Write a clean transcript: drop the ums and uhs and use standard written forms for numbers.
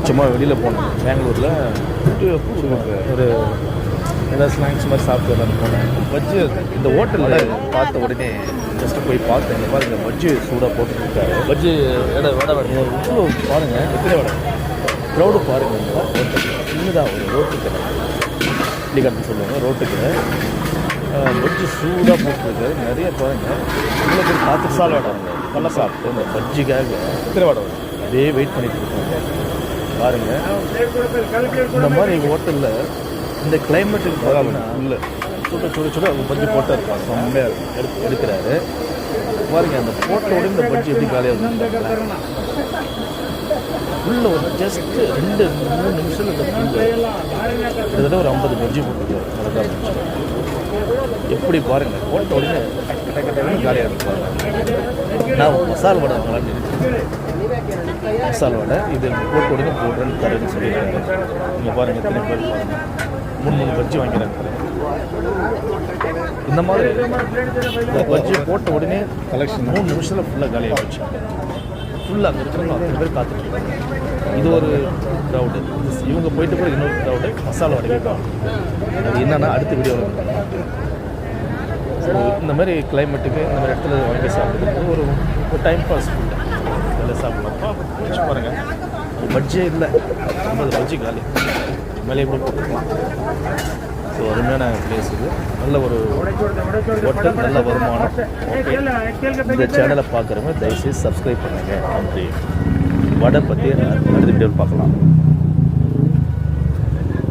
சும்மா வெளியில் போனேன் பெங்களூரில் ஒரு ஏதாவது ஸ்நாக்ஸ் மாதிரி சாப்பிட்டு வரலான்னு போனேன். பஜ்ஜி இந்த ஹோட்டலில் பார்த்த உடனே ஜஸ்ட்டு போய் பார்த்தேன். இந்த மாதிரி இந்த பஜ்ஜி சூடாக போட்டுருக்காரு. பஜ்ஜி வடை இவ்வளோ பாருங்கள், எத்தனை வடை க்ரௌடு பாருங்கள். இந்த ஹோட்டல் சின்னதாக ஒரு ரோட்டு கடை, இட்லி கடைன்னு சொல்லுவாங்க, ரோட்டு கடை. பஜ்ஜி சூடாக போட்டுருக்காரு. நிறைய பாருங்கள், இவ்வளோ பேர் பார்த்து சாப்பிடாங்க. நல்லா சாப்பிட்டு இந்த பஜ்ஜிக்காக எத்தனை வடை அப்படியே வெயிட் பண்ணிட்டு இருக்காங்க பாருங்கள். இந்த மாதிரி எங்கள் ஹோட்டலில் இந்த கிளைமேட்டுக்கு பார்த்தீங்கன்னா இல்லை சுட பஜ்ஜி போட்டால் இருப்பாங்க. செம்மையாக எடுக்கிறாரு பாருங்கள். அந்த போட்டோட இந்த பஜ்ஜி எப்படி காலியாக உள்ள ஒரு ஜஸ்ட்டு 2-3 நிமிஷம் இந்த கிட்டத்தட்ட ஒரு 50 பஜ்ஜி போட்டுருக்காரு. அழகாக எப்படி பாருங்கள், போட்ட உடனே கட்ட காலியாக இருப்பாங்க. நான் மசால் வடை வாங்கலான்னு நினைச்சேன். மசால் வடை இது போட்ட உடனே போடுறேன்னு தரேன்னு சொல்லியிருக்காங்க. நீங்கள் பாருங்கள், எத்தனை பேர் பாருங்கள், 3 பஜ்ஜி வாங்கிறாங்க. இந்த மாதிரி இந்த பஜ்ஜி போட்ட உடனே கலெக்ஷன் 3 நிமிஷத்தில் ஃபுல்லாக காலியாக போச்சு. ஃபுல்லாக அங்கே இருக்கிறவங்க அத்தனை பேர் காத்துட்ருக்காங்க. இது ஒரு க்ரௌடு. இவங்க போயிட்டு பிறகு இன்னொரு க்ரௌடு மசாலா வடை கேட்பாங்க. அது என்னென்னா அடுத்த வீடியோவில். இந்த மாதிரி கிளைமேட்டுக்கு இந்த மாதிரி இடத்துல வாங்கி சாப்பிட்றது ஒரு டைம் பாஸ் ஃபுட்டு இதில் சாப்பிட்லாம். வச்சு பாருங்கள், பஜ்ஜியே இல்லை, 50 பஜ்ஜி காலி மேலே கூட போட்டுக்கலாம். ஸோ அருமையான பிளேஸ் இது. நல்ல ஒரு ஹோட்டல், நல்ல வருமானம். இந்த சேனலை பார்க்குறவங்க தயவுசெய்து சப்ஸ்கிரைப் பண்ணுங்கள். நன்றி. வடை பற்றி அடுத்த வீடியோவில் பார்க்கலாம்.